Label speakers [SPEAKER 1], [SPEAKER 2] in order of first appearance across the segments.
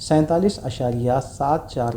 [SPEAKER 1] 47.74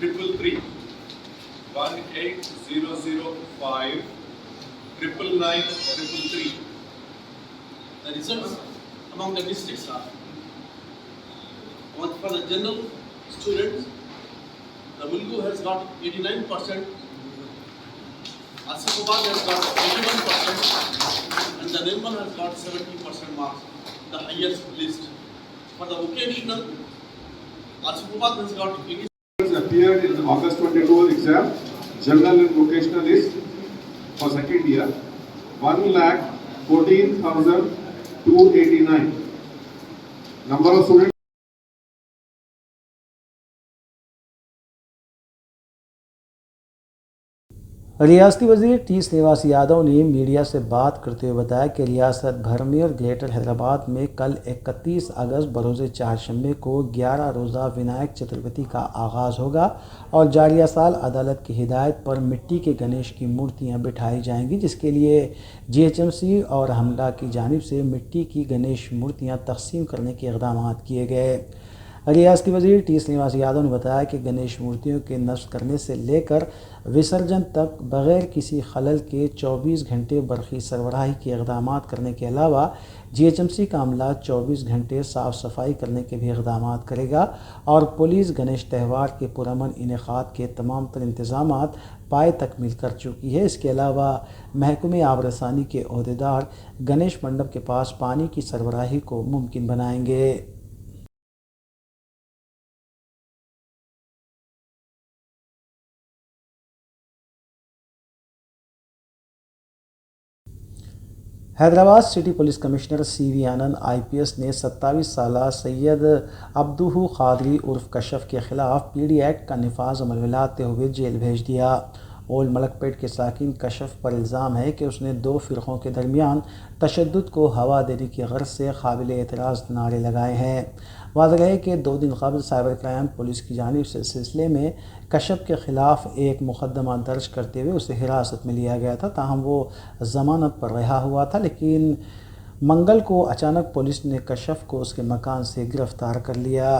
[SPEAKER 2] 333 18005 999
[SPEAKER 3] The results among the districts are for the general students, the Mulgu has got 89%, Asifabad has got 81%, and the Nirmal has got 70% marks, the highest list. For the vocational, Asifabad has got 80%.
[SPEAKER 2] Appeared in the August 22 exam. General and vocational is for second year 1,14,289. Number of students
[SPEAKER 1] ریاستی وزیر T Srinivas Yadav نے media سے بات کرتے ہوئے بتایا کہ ریاست بھر میں اور گریٹر حیدرآباد میں کل 31 اگست بروز چہارشنبے کو 11 روزہ ونائک چترپتی کا آغاز ہوگا اور جاریہ سال عدالت کی ہدایت پر مٹی کے گنیش کی مورتیاں بٹھائی جائیں گی، جس کے لیے GHMC اور حملہ کی جانب سے مٹی کی گنیش مورتیاں تقسیم کرنے کے اقدامات کیے گئے۔ ریاستی وزیر ٹی سرینواس یادو نے بتایا کہ گنیش مورتیوں کے نصب کرنے سے لے کر وسرجن تک بغیر کسی خلل کے 24 گھنٹے برقی سربراہی کے اقدامات کرنے کے علاوہ GHMC کا عملہ 24 گھنٹے صاف صفائی کرنے کے بھی اقدامات کرے گا اور پولیس گنیش تہوار کے پرامن انعقاد کے تمام تر انتظامات پائے تکمیل کر چکی ہے۔ اس کے علاوہ محکمہ آب رسانی کے عہدیدار گنیش منڈپ کے پاس پانی کی سربراہی کو ممکن بنائیں گے۔ Hyderabad city police commissioner CV آنند IPS نے 27 سالہ سید عبدو قادری عرف کشف کے خلاف PD ایکٹ کا نفاذ عمل میں لاتے ہوئے جیل بھیج دیا۔ اولڈ ملک پیٹ کے ساکن کشف پر الزام ہے کہ اس نے 2 فرقوں کے درمیان تشدد کو ہوا دینے کی غرض سے قابل اعتراض نعرے لگائے ہیں۔ واضح ہے کہ 2 دن قبل سائبر کرائم پولیس کی جانب سے سلسلے میں کشف کے خلاف ایک مقدمہ درج کرتے ہوئے اسے حراست میں لیا گیا تھا، تاہم وہ ضمانت پر رہا ہوا تھا، لیکن منگل کو اچانک پولیس نے کشف کو اس کے مکان سے گرفتار کر لیا۔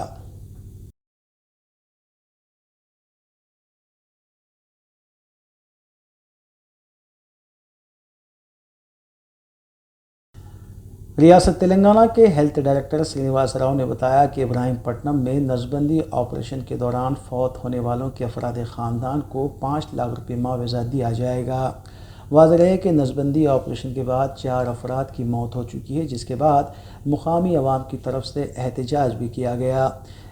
[SPEAKER 1] ریاست تلنگانہ کے ہیلتھ ڈائریکٹر سرینواس راؤ نے بتایا کہ ابراہیم پٹنم میں نسبندی آپریشن کے دوران فوت ہونے والوں کے افراد خاندان کو 5 لاکھ روپے معاوضہ دیا جائے گا۔ واضح ہے کہ نسبندی آپریشن کے بعد 4 افراد کی موت ہو چکی ہے، جس کے بعد مقامی عوام کی طرف سے احتجاج بھی کیا گیا۔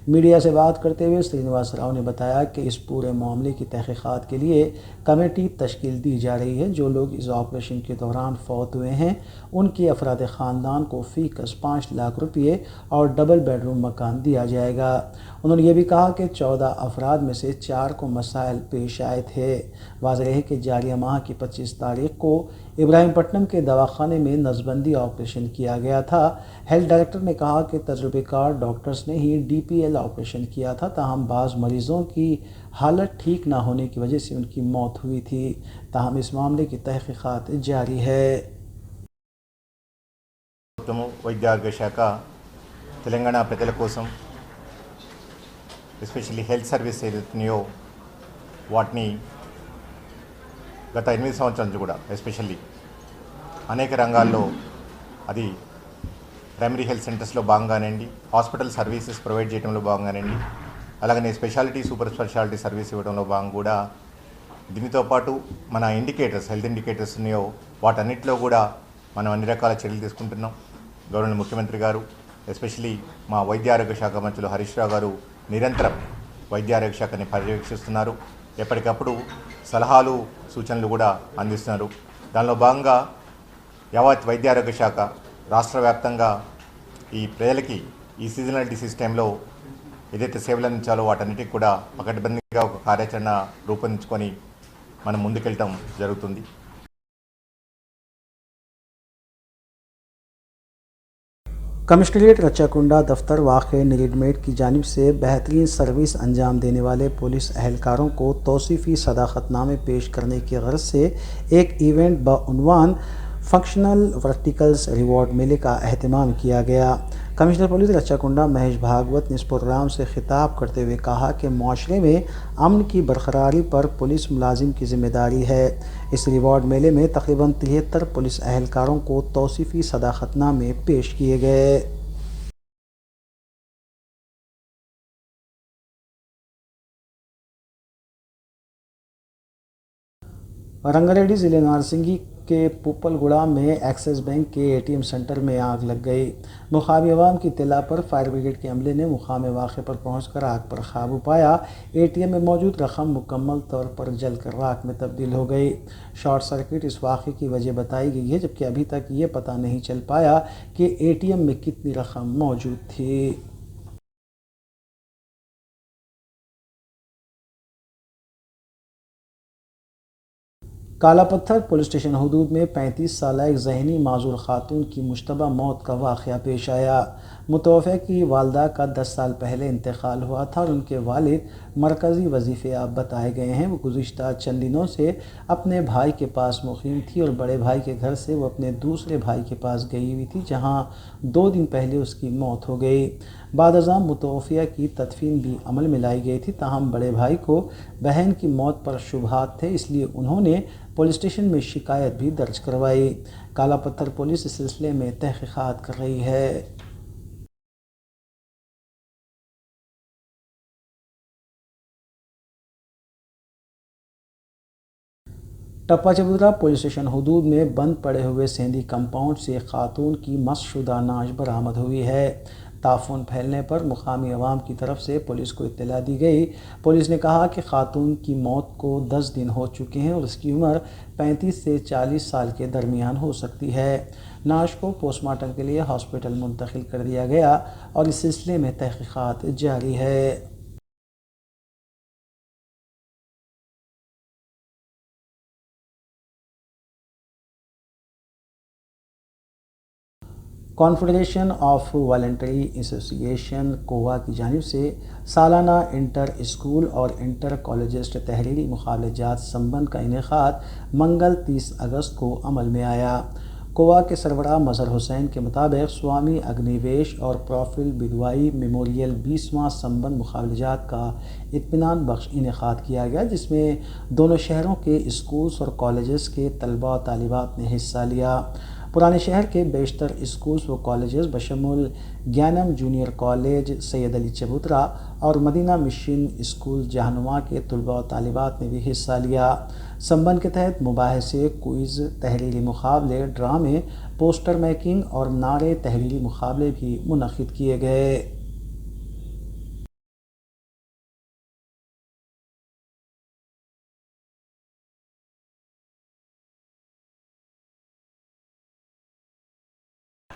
[SPEAKER 1] میڈیا سے بات کرتے ہوئے سرینواس راؤ نے بتایا کہ اس پورے معاملے کی تحقیقات کے لیے کمیٹی تشکیل دی جا رہی ہے۔ جو لوگ اس آپریشن کے دوران فوت ہوئے ہیں ان کے افراد خاندان کو فی کس 5 لاکھ روپے اور ڈبل بیڈ روم مکان دیا جائے گا۔ انہوں نے یہ بھی کہا کہ 14 افراد میں سے 4 کو مسائل پیش آئے تھے۔ واضح ہے کہ جاریہ ماہ کی 25 تاریخ کو ابراہیم پٹنم کے دواخانے میں نسبندی آپریشن کیا گیا تھا۔ ہیلتھ ڈائریکٹر نے کہا کہ تجربہ کار ڈاکٹرز نے ہی DPL آپریشن کیا تھا، تاہم بعض مریضوں کی حالت ٹھیک نہ ہونے کی وجہ سے ان کی موت ہوئی تھی، تاہم اس معاملے کی تحقیقات جاری ہے۔
[SPEAKER 4] వైద్య ఆరోగ్య శాఖ తెలంగాణ ప్రజల కోసం ఎస్పెషల్లీ హెల్త్ సర్వీస్ ఏదైతున్నాయో వాటిని గత 8 సంవత్సరాల నుంచి కూడా ఎస్పెషల్లీ అనేక రంగాల్లో అది ప్రైమరీ హెల్త్ సెంటర్స్లో భాగంగానండి, హాస్పిటల్ సర్వీసెస్ ప్రొవైడ్ చేయడంలో భాగంగానండి, అలాగనే స్పెషాలిటీ సూపర్ స్పెషాలిటీ సర్వీస్ ఇవ్వడంలో భాగంగా కూడా దీనితో పాటు మన ఇండికేటర్స్ హెల్త్ ఇండికేటర్స్ ఉన్నాయో వాటన్నిటిలో కూడా మనం అన్ని రకాల చర్యలు తీసుకుంటున్నాం। గవర్నర్ ముఖ్యమంత్రి గారు ఎస్పెషలీ మా వైద్య ఆరోగ్య శాఖ మంత్రులు హరీష్ రావు గారు నిరంతరం వైద్య ఆరోగ్య శాఖని పర్యవేక్షిస్తున్నారు, ఎప్పటికప్పుడు సలహాలు సూచనలు కూడా అందిస్తున్నారు। దానిలో భాగంగా యావత్ వైద్య ఆరోగ్య శాఖ రాష్ట్ర వ్యాప్తంగా ఈ ప్రజలకి ఈ సీజనల్ డిసీజ్ టైంలో ఏదైతే సేవలు అందించాలో వాటన్నిటికి కూడా పకడ్బందీగా ఒక కార్యాచరణ రూపొందించుకొని మనం ముందుకెళ్ళటం జరుగుతుంది।
[SPEAKER 1] کمشنریٹ رچاکنڈا دفتر واقع نیریڈمیٹ کی جانب سے بہترین سروس انجام دینے والے پولیس اہلکاروں کو توصیفی صداقت نامے پیش کرنے کی غرض سے ایک ایونٹ بعنوان فنکشنل ورٹیکلز ریوارڈ میلے کا اہتمام کیا گیا۔ کمشنر پولیس رچاکنڈا مہیش بھاگوت نے اس پروگرام سے خطاب کرتے ہوئے کہا کہ معاشرے میں امن کی برقراری پر پولیس ملازم کی ذمہ داری ہے۔ اس ریوارڈ میلے میں تقریباً 73 پولیس اہلکاروں کو توصیفی صداقت نامے پیش کیے گئے۔ رنگا ریڈی ضلع نارسنگی کے پوپل گڑا میں ایکسس بینک کے ATM سینٹر میں آگ لگ گئی۔ مقامی عوام کی اطلاع پر فائر بریگیڈ کے عملے نے مقام واقع پر پہنچ کر آگ پر قابو پایا۔ ATM میں موجود رقم مکمل طور پر جل کر راکھ میں تبدیل ہو گئی۔ شارٹ سرکٹ اس واقعے کی وجہ بتائی گئی ہے، جبکہ ابھی تک یہ پتہ نہیں چل پایا کہ ATM میں کتنی رقم موجود تھی۔ کالا پتھر پولیس اسٹیشن حدود میں 35 سالہ ایک ذہنی معذور خاتون کی مشتبہ موت کا واقعہ پیش آیا۔ متوفہ کی والدہ کا 10 سال پہلے انتقال ہوا تھا اور ان کے والد مرکزی وظیفے بتائے گئے ہیں۔ وہ گزشتہ چند دنوں سے اپنے بھائی کے پاس مقیم تھی اور بڑے بھائی کے گھر سے وہ اپنے دوسرے بھائی کے پاس گئی ہوئی تھی، جہاں 2 دن پہلے اس کی موت ہو گئی۔ بعد ازاں متوفیہ کی تدفین بھی عمل میں لائی گئی تھی، تاہم بڑے بھائی کو بہن کی موت پر شبہات تھے، اس لیے انہوں نے پولیس اسٹیشن میں شکایت بھی درج کروائی۔ کالا پتھر پولیس اس سلسلے میں تحقیقات کر رہی ہے۔ ٹپا چبوترا پولیس اسٹیشن حدود میں بند پڑے ہوئے سیندی کمپاؤنڈ سے ایک خاتون کی مس شدہ نعش برآمد ہوئی ہے۔ تعفن پھیلنے پر مقامی عوام کی طرف سے پولیس کو اطلاع دی گئی۔ پولیس نے کہا کہ خاتون کی موت کو 10 دن ہو چکے ہیں اور اس کی عمر 35 سے 40 سال کے درمیان ہو سکتی ہے۔ نعش کو پوسٹ مارٹم کے لیے ہاسپٹل منتقل کر دیا گیا اور اس سلسلے میں تحقیقات جاری ہے۔ کانفیڈریشن آف والنٹری ایسوسی ایشن کووا کی جانب سے سالانہ انٹر اسکول اور انٹر کالجسٹ تحریری مقابلہ جات سمبند کا انعقاد منگل 30 اگست کو عمل میں آیا۔ کووا کے سربراہ مظہر حسین کے مطابق سوامی اگنیویش اور پروفل بدوائی میموریل 20واں سمبند مقابلہ جات کا اطمینان بخش انعقاد کیا گیا، جس میں دونوں شہروں کے اسکولز اور کالجز کے طلباء و طالبات نے حصہ لیا۔ پرانے شہر کے بیشتر اسکولز و کالجز بشمول گیانم جونیئر کالج سید علی چبوترا اور مدینہ مشن اسکول جہنما کے طلباء و طالبات نے بھی حصہ لیا۔ سمبند کے تحت مباحثے، کوئز، تحریری مقابلے، ڈرامے، پوسٹر میکنگ اور نعرے تحریری مقابلے بھی منعقد کیے گئے۔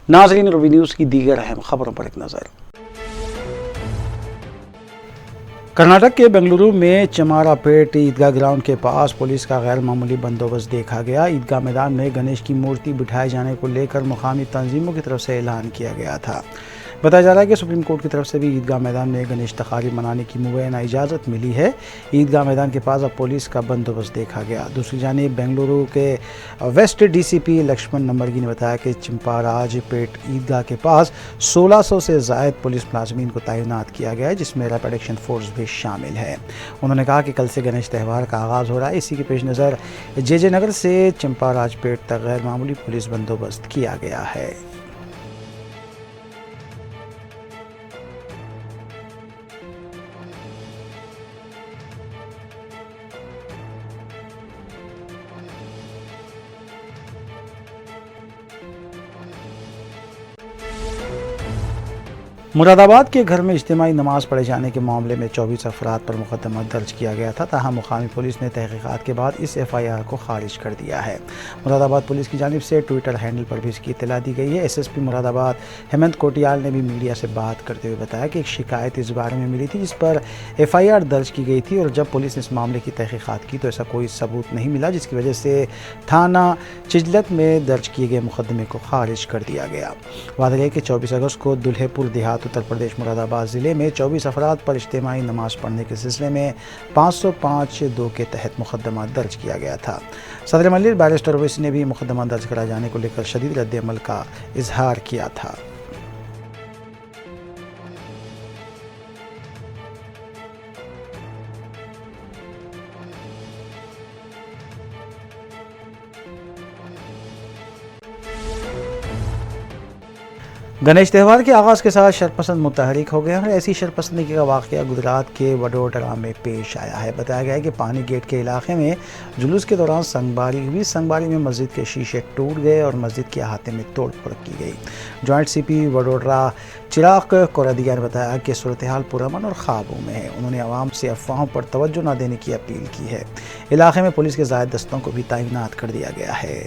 [SPEAKER 1] ناظرین، روی نیوز کی دیگر اہم خبروں پر ایک نظر۔ کرناٹک کے بنگلورو میں چمارا پیٹ عیدگاہ گراؤنڈ کے پاس پولیس کا غیر معمولی بندوبست دیکھا گیا۔ عیدگاہ میدان میں گنیش کی مورتی بٹھائے جانے کو لے کر مقامی تنظیموں کی طرف سے اعلان کیا گیا تھا۔ بتایا جا رہا ہے کہ سپریم کورٹ کی طرف سے بھی عیدگاہ میدان میں گنیش تقاریب منانے کی مبینہ اجازت ملی ہے۔ عیدگاہ میدان کے پاس اب پولیس کا بندوبست دیکھا گیا۔ دوسری جانب بنگلورو کے ویسٹ ڈی سی پی لکشمن نمبرگی نے بتایا کہ چمپاراج پیٹ عیدگاہ کے پاس 1600 سے زائد پولیس ملازمین کو تعینات کیا گیا ہے، جس میں ریپڈ ایکشن فورس بھی شامل ہے۔ انہوں نے کہا کہ کل سے گنیش تہوار کا آغاز ہو رہا ہے، اسی کے پیش نظر جے جے نگر سے چمپاراج پیٹ تک غیر معمولی پولیس بندوبست کیا گیا ہے۔ مراد آباد کے گھر میں اجتماعی نماز پڑھے جانے کے معاملے میں 24 افراد پر مقدمہ درج کیا گیا تھا، تاہم مقامی پولیس نے تحقیقات کے بعد اس ایف آئی آر کو خارج کر دیا ہے۔ مراد آباد پولیس کی جانب سے ٹویٹر ہینڈل پر بھی اس کی اطلاع دی گئی ہے۔ ایس ایس پی مراد آباد ہیمنت کوٹیال نے بھی میڈیا سے بات کرتے ہوئے بتایا کہ ایک شکایت اس بارے میں ملی تھی جس پر ایف آئی آر درج کی گئی تھی، اور جب پولیس نے اس معاملے کی تحقیقات کی تو ایسا کوئی ثبوت نہیں ملا، جس کی وجہ سے تھانہ چجلت میں درج کیے گئے مقدمے کو خارج کر دیا گیا۔ واضح ہے کہ 24 اگست کو دلہے پور دیہات اتر پردیش مراد آباد ضلع میں 24 افراد پر اجتماعی نماز پڑھنے کے سلسلے میں 505(2) کے تحت مقدمہ درج کیا گیا تھا۔ صدر مجلس بیرسٹر اویسی نے بھی مقدمہ درج کرانے جانے کو لے کر شدید رد عمل کا اظہار کیا تھا۔ گنیش تہوار کے آغاز کے ساتھ شرپسند متحرک ہو گئے ہیں اور ایسی شرپسندی کا واقعہ گجرات کے وڈوڈرا میں پیش آیا ہے۔ بتایا گیا ہے کہ پانی گیٹ کے علاقے میں جلوس کے دوران سنگ باری ہوئی۔ سنگ باری میں مسجد کے شیشے ٹوٹ گئے اور مسجد کے احاطے میں توڑ پھوڑ کی گئی۔ جوائنٹ سی پی وڈوڈرا چراغ کوردیا نے بتایا کہ صورتحال پرامن اور قابو میں ہے۔ انہوں نے عوام سے افواہوں پر توجہ نہ دینے کی اپیل کی ہے۔ علاقے میں پولیس کے زائد دستوں کو بھی تعینات کر دیا گیا ہے۔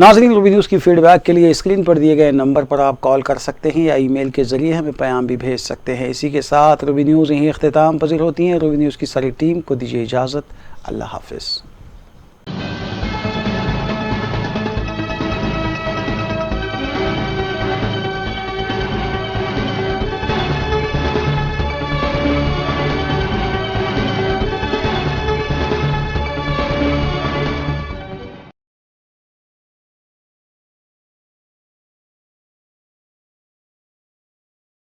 [SPEAKER 1] ناظرین، روبی نیوز کی فیڈ بیک کے لیے اسکرین پر دیے گئے نمبر پر آپ کال کر سکتے ہیں یا ای میل کے ذریعے ہمیں پیام بھی بھیج سکتے ہیں۔ اسی کے ساتھ روبی نیوز یہیں اختتام پذیر ہوتی ہیں۔ روبی نیوز کی ساری ٹیم کو دیجیے اجازت۔ اللہ حافظ۔